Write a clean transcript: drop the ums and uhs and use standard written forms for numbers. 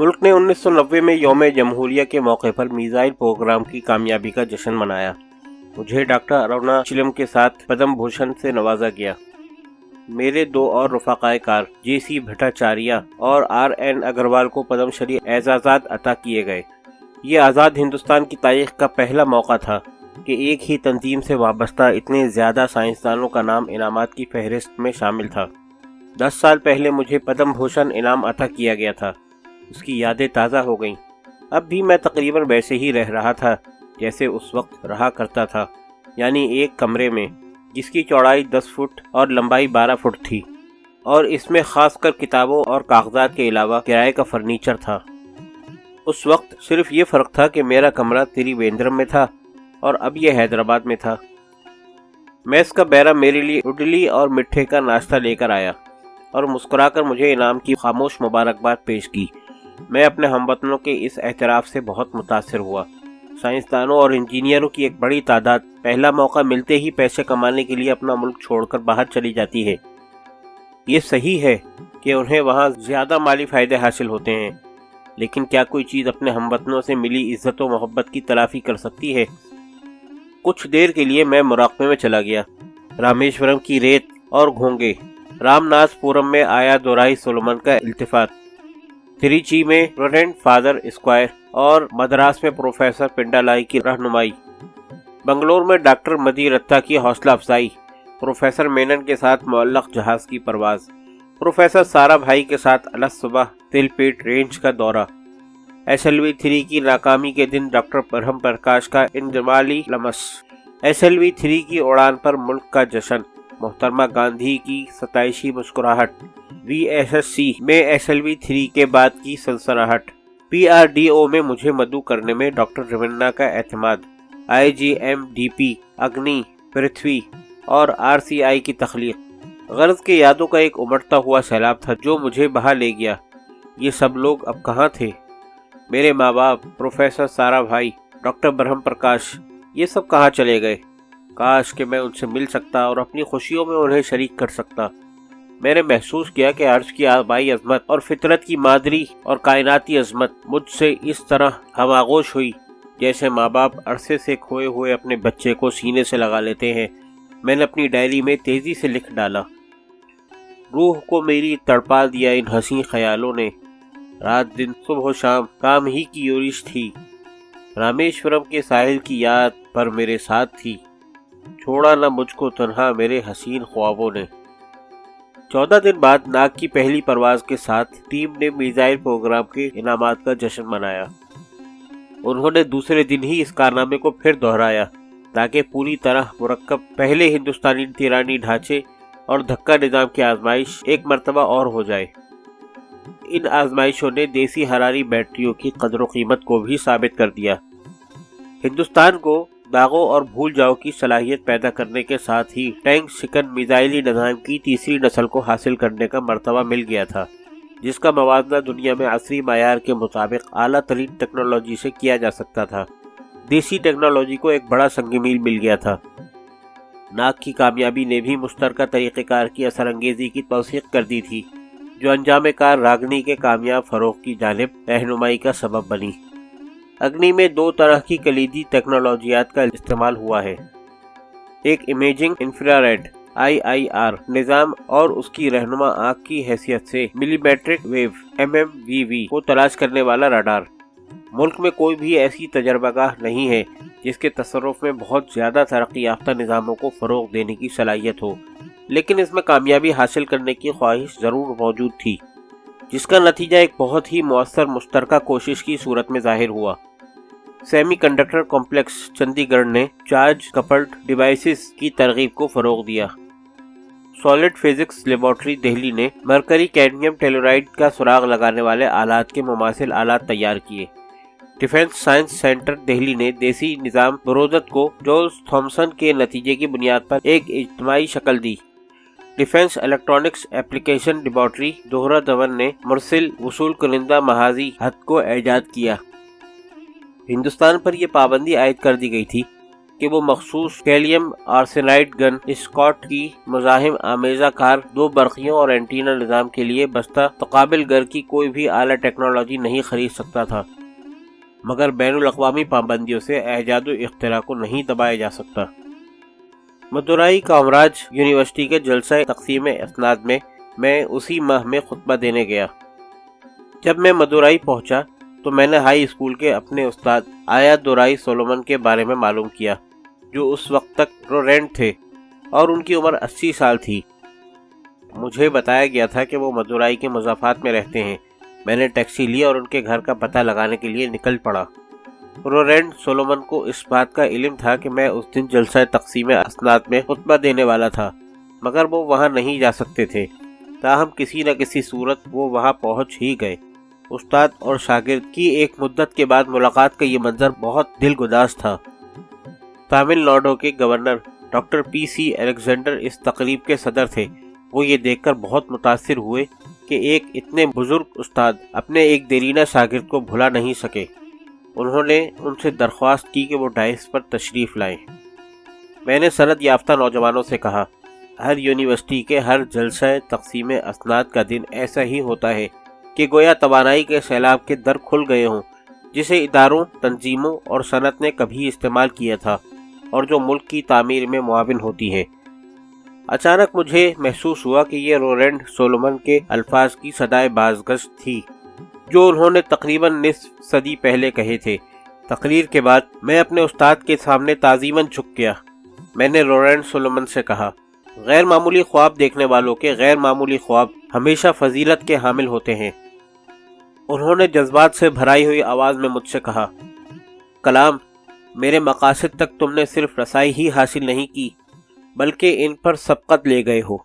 ملک نے 1990 میں یوم جمہوریہ کے موقع پر میزائل پروگرام کی کامیابی کا جشن منایا۔ مجھے ڈاکٹر اروناچلم کے ساتھ پدم بھوشن سے نوازا گیا۔ میرے دو اور رفقائے کار جے سی بھٹاچاریہ اور آر این اگروال کو پدم شری اعزازات عطا کیے گئے۔ یہ آزاد ہندوستان کی تاریخ کا پہلا موقع تھا کہ ایک ہی تنظیم سے وابستہ اتنے زیادہ سائنسدانوں کا نام انعامات کی فہرست میں شامل تھا۔ 10 سال پہلے مجھے پدم بھوشن انعام عطا کیا گیا تھا۔ اس کی یادیں تازہ ہو گئیں۔ اب بھی میں تقریباً ویسے ہی رہ رہا تھا جیسے اس وقت رہا کرتا تھا، یعنی ایک کمرے میں جس کی چوڑائی 10 فٹ اور لمبائی 12 فٹ تھی، اور اس میں خاص کر کتابوں اور کاغذات کے علاوہ کرائے کا فرنیچر تھا۔ اس وقت صرف یہ فرق تھا کہ میرا کمرہ تریویندرم میں تھا اور اب یہ حیدرآباد میں تھا۔ میس کا بیرا میرے لیے اڈلی اور مٹھے کا ناشتہ لے کر آیا اور مسکرا کر مجھے انعام کی خاموش مبارکباد پیش کی۔ میں اپنے ہم وطنوں کے اس اعتراف سے بہت متاثر ہوا۔ سائنسدانوں اور انجینئروں کی ایک بڑی تعداد پہلا موقع ملتے ہی پیسے کمانے کے لیے اپنا ملک چھوڑ کر باہر چلی جاتی ہے۔ یہ صحیح ہے کہ انہیں وہاں زیادہ مالی فائدے حاصل ہوتے ہیں، لیکن کیا کوئی چیز اپنے ہم وطنوں سے ملی عزت و محبت کی تلافی کر سکتی ہے؟ کچھ دیر کے لیے میں مراقبے میں چلا گیا۔ رامیشورم کی ریت اور گھونگے، رام ناتھ پورم میں آیا دورائی سولومن کا التفات، تریچی میں ریورنڈ فادر اسکوائر اور مدراس میں پروفیسر پنڈالائی کی رہنمائی، بنگلور میں ڈاکٹر مدی رتھا کی حوصلہ افزائی، پروفیسر مینن کے ساتھ معلق جہاز کی پرواز، پروفیسر سارا بھائی کے ساتھ الگ صبح تل پیٹ رینج کا دورہ، SLV-3 کی ناکامی کے دن ڈاکٹر برہم پرکاش کا انجمالی لمس، SLV-3 کی اڑان پر ملک کا جشن، محترمہ گاندھی کی ستائشی مسکراہٹ، VSSC میں SLV-3 کے بعد کی سنسناہٹ، PRDO میں مجھے مدعو کرنے میں ڈاکٹر رونا کا اعتماد، IGMDP، اگنی، پرتھوی اور RCI کی تخلیق، غرض کے یادوں کا ایک امڑتا ہوا سیلاب تھا جو مجھے بہا لے گیا۔ یہ سب لوگ اب کہاں تھے؟ میرے ماں باپ، پروفیسر سارا بھائی، ڈاکٹر برہم پرکاش، یہ سب کہاں چلے گئے؟ کاش کہ میں ان سے مل سکتا اور اپنی خوشیوں میں انہیں شریک کر سکتا۔ میں نے محسوس کیا کہ عرش کی آبائی عظمت اور فطرت کی مادری اور کائناتی عظمت مجھ سے اس طرح ہم آغوش ہوئی جیسے ماں باپ عرصے سے کھوئے ہوئے اپنے بچے کو سینے سے لگا لیتے ہیں۔ میں نے اپنی ڈائری میں تیزی سے لکھ ڈالا، روح کو میری تڑپا دیا ان حسین خیالوں نے، رات دن صبح و شام کام ہی کی یورش تھی، رامیشورم کے ساحل کی یاد پر میرے ساتھ تھی، چھوڑا نہ مجھ کو تنہا میرے حسین خوابوں نے۔ 14 دن بعد ناگ کی پہلی پرواز کے ساتھ ٹیم نے میزائل پروگرام کے انعامات کا جشن منایا۔ انہوں نے دوسرے دن ہی اس کارنامے کو پھر دہرایا تاکہ پوری طرح مرکب پہلے ہندوستانی تیرانی ڈھانچے اور دھکا نظام کی آزمائش ایک مرتبہ اور ہو جائے۔ ان آزمائشوں نے دیسی حراری بیٹریوں کی قدر و قیمت کو بھی ثابت کر دیا۔ ہندوستان کو داغوں اور بھول جاؤ کی صلاحیت پیدا کرنے کے ساتھ ہی ٹینک شکن میزائلی نظام کی تیسری نسل کو حاصل کرنے کا مرتبہ مل گیا تھا، جس کا موازنہ دنیا میں عصری معیار کے مطابق اعلیٰ ترین ٹیکنالوجی سے کیا جا سکتا تھا۔ دیسی ٹیکنالوجی کو ایک بڑا سنگ میل مل گیا تھا۔ ناگ کی کامیابی نے بھی مشترکہ طریقہ کار کی اثر انگیزی کی توثیق کر دی تھی، جو انجام کار راگنی کے کامیاب فروغ کی جانب رہنمائی کا سبب بنی۔ اگنی میں 2 طرح کی کلیدی ٹیکنالوجیات کا استعمال ہوا ہے، ایک امیجنگ انفرا ریڈ IIR نظام اور اس کی رہنما آنکھ کی حیثیت سے ملی میٹرک ویو MMVV کو تلاش کرنے والا راڈار۔ ملک میں کوئی بھی ایسی تجربہ گاہ نہیں ہے جس کے تصرف میں بہت زیادہ ترقی یافتہ نظاموں کو فروغ دینے کی صلاحیت ہو، لیکن اس میں کامیابی حاصل کرنے کی خواہش ضرور موجود تھی، جس کا نتیجہ ایک بہت ہی مؤثر مشترکہ کوشش کی صورت میں ظاہر ہوا۔ سیمی کنڈکٹر کمپلیکس چندی گڑھ نے چارج کپلڈ ڈیوائسز کی ترغیب کو فروغ دیا۔ سالڈ فزکس لیبارٹری دہلی نے مرکری کیڈمیم ٹیلورائڈ کا سراغ لگانے والے آلات کے مماثل آلات تیار کیے۔ ڈیفنس سائنس سینٹر دہلی نے دیسی نظام برودت کو جولز تھامسن کے نتیجے کی بنیاد پر ایک اجتماعی شکل دی۔ ڈیفنس الیکٹرانکس ایپلیکیشن لیبارٹری دوہرا دون نے مرسل وصول کنندہ محاذی ہتھ کو ایجاد کیا۔ ہندوستان پر یہ پابندی عائد کر دی گئی تھی کہ وہ مخصوص گیلیم آرسینائڈ گن اسکاٹ کی مزاحم آمیزہ کار 2 برقیوں اور اینٹینا نظام کے لیے بستہ تقابل گر کی کوئی بھی اعلیٰ ٹیکنالوجی نہیں خرید سکتا تھا، مگر بین الاقوامی پابندیوں سے ایجاد و اختراع کو نہیں دبایا جا سکتا۔ مدورائی کامراج یونیورسٹی کے جلسہ تقسیم اسناد میں اسی ماہ میں خطبہ دینے گیا۔ جب میں مدورائی پہنچا تو میں نے ہائی اسکول کے اپنے استاد آیا دورائی سولومن کے بارے میں معلوم کیا، جو اس وقت تک رورینٹ تھے اور ان کی عمر 80 سال تھی۔ مجھے بتایا گیا تھا کہ وہ مدورائی کے مضافات میں رہتے ہیں۔ میں نے ٹیکسی لی اور ان کے گھر کا پتہ لگانے کے لیے نکل پڑا۔ رورینٹ سولومن کو اس بات کا علم تھا کہ میں اس دن جلسہ تقسیم اسناد میں خطبہ دینے والا تھا، مگر وہ وہاں نہیں جا سکتے تھے۔ تاہم کسی نہ کسی صورت وہ وہاں پہنچ ہی گئے۔ استاد اور شاگرد کی ایک مدت کے بعد ملاقات کا یہ منظر بہت دل گداز تھا۔ تامل ناڈو کے گورنر ڈاکٹر پی سی الیگزینڈر اس تقریب کے صدر تھے۔ وہ یہ دیکھ کر بہت متاثر ہوئے کہ ایک اتنے بزرگ استاد اپنے ایک دیرینہ شاگرد کو بھلا نہیں سکے۔ انہوں نے ان سے درخواست کی کہ وہ ڈائس پر تشریف لائیں۔ میں نے سند یافتہ نوجوانوں سے کہا، ہر یونیورسٹی کے ہر جلسہ تقسیم اسناد کا دن ایسا ہی ہوتا ہے کہ گویا توانائی کے سیلاب کے در کھل گئے ہوں، جسے اداروں، تنظیموں اور صنعت نے کبھی استعمال کیا تھا اور جو ملک کی تعمیر میں معاون ہوتی ہے۔ اچانک مجھے محسوس ہوا کہ یہ رورینٹ سولومن کے الفاظ کی صدائے بازگشت تھی جو انہوں نے تقریباً نصف صدی پہلے کہے تھے۔ تقریر کے بعد میں اپنے استاد کے سامنے تعظیماً جھک گیا۔ میں نے رورینٹ سولومن سے کہا، غیر معمولی خواب دیکھنے والوں کے غیر معمولی خواب ہمیشہ فضیلت کے حامل ہوتے ہیں۔ انہوں نے جذبات سے بھرائی ہوئی آواز میں مجھ سے کہا، کلام، میرے مقاصد تک تم نے صرف رسائی ہی حاصل نہیں کی بلکہ ان پر سبقت لے گئے ہو۔